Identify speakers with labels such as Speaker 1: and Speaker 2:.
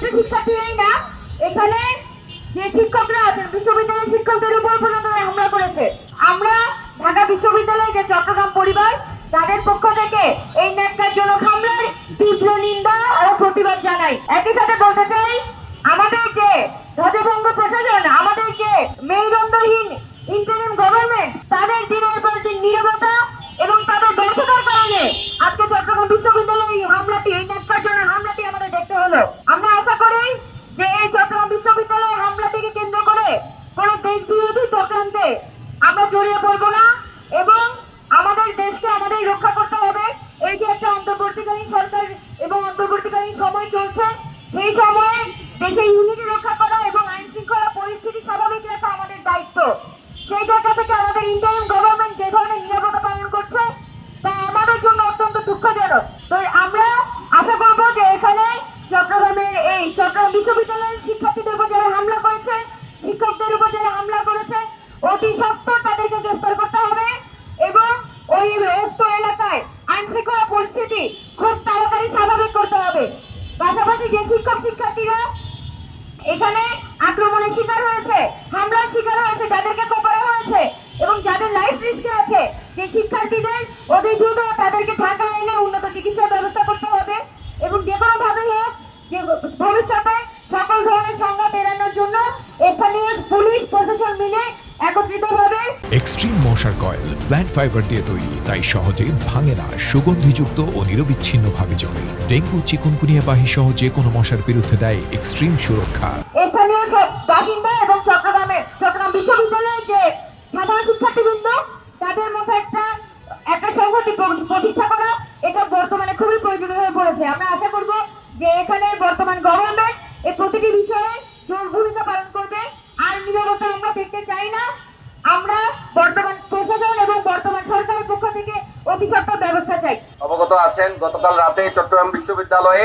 Speaker 1: শুধুমাত্র শিক্ষার্থীরাই না, এখানে যে শিক্ষকরা আছেন বিশ্ববিদ্যালয়ের শিক্ষকদের উপর পর্যন্ত হামলা করেছে। আমরা ঢাকা বিশ্ববিদ্যালয়ের যে চট্টগ্রাম পরিবার তাদের পক্ষ থেকে এই ন্যাক্কারজনক হামলার তীব্র নিন্দা ও প্রতিবাদ জানাই। একই সাথে বলতে চাই, আমাদের যে ধ্বজভঙ্গ প্রশাসন, আমাদের যে মেরুদণ্ডহীন ইন্টারিম গভর্নমেন্ট, তাদের দিনের পর দিন নীরবতা এবং তাদের ব্যর্থতার কারণে আজকে চট্টগ্রাম বিশ্ববিদ্যালয়ে এই হামলাটি, এই ন্যাক্কারজনক হামলাটি আমাদের দেখতে হলো। আমরা আশা করি যে এই চট্টগ্রাম বিশ্ববিদ্যালয়ের হামলাটিকে কেন্দ্র করে কোন দেশ বিরোধী চক্রান্তে আমরা জড়িয়ে পড়বো না এবং আমাদের দেশকে আমাদের রক্ষা করতে হবে। এই যে একটা অন্তর্বর্তীকালীন সরকার এবং অন্তর্বর্তীকালীন সময় চলছে, সেই সময়ে দেশের ইউনিটি রক্ষা করা এবং আইন শৃঙ্খলা পরিস্থিতি স্বাভাবিক রাখা আমাদের দায়িত্ব। সেই জায়গা থেকে আমাদের ইন্টারিম গভর্নমেন্ট যে ধরনের নীরবতা পালন করছে তা আমাদের জন্য অত্যন্ত দুঃখজনক। তো আমরা আশা করবো যে এখানে চট্টগ্রামের এই চট্টগ্রাম বিশ্ববিদ্যালয়ের শিক্ষার্থীদের উপর যারা হামলা করেছে, শিক্ষকদের উপর যারা হামলা করেছে, অতি সত্বর তাদেরকে গ্রেফতার করতে হবে এবং ওই উক্ত এলাকায় আইন শৃঙ্খলা পরিস্থিতি খুব তাড়াতাড়ি স্বাভাবিক করতে হবে। পাশাপাশি যে শিক্ষক শিক্ষার্থীরা এখানে আক্রমণের শিকার হয়েছে, হামলার শিকার হয়েছে, যাদেরকে কোপানো হয়েছে এবং যাদের লাইফ রিস্কে আছে, যে শিক্ষার্থীদের অতি দ্রুত তাদেরকে ঢাকা এনে উন্নত চিকিৎসার ব্যবস্থা করতে হবে এবং যে কোনো ভাবে হোক যে ভবিষ্যতে সকল ধরনের সংঘাত এড়ানোর জন্য স্থানীয় পুলিশ প্রশাসন মিলে একত্রিতভাবে।
Speaker 2: এক্সট্রিম মশার কয়েল প্ল্যান্ট ফাইবার দিয়ে তৈরি, তাই সহজে ভাঙে না, সুগন্ধিযুক্ত ও নিরবিচ্ছিন্নভাবে জ্বলে। ডেঙ্গু, চিকুনগুনিয়া বাহি সহ যে কোনো মশার বিরুদ্ধে দেয় এক্সট্রিম সুরক্ষা।
Speaker 1: স্থানীয় বাসিন্দা এবং চট্টগ্রাম বিশ্ববিদ্যালয়ের যে সাধারণ শিক্ষার্থীবৃন্দ, তাদের মধ্যে একটা সংহতি প্রতিষ্ঠা করা এটা বর্তমানে খুবই প্রয়োজনীয় হয়ে পড়েছে। আমরা আশা করব যে এখানে বর্তমান গভর্নমেন্ট এই প্রতিটি বিষয়ে জোর ভূমিকা পালন করবে। আর নীরবতা আমরা দেখতে চাই না। আমরা বর্তমান প্রশাসন এবং বর্তমান সরকারের পক্ষ থেকে অতি সত্বর ব্যবস্থা চাই।
Speaker 3: অবগত আছেন, গতকাল রাতে চট্টগ্রাম বিশ্ববিদ্যালয়ে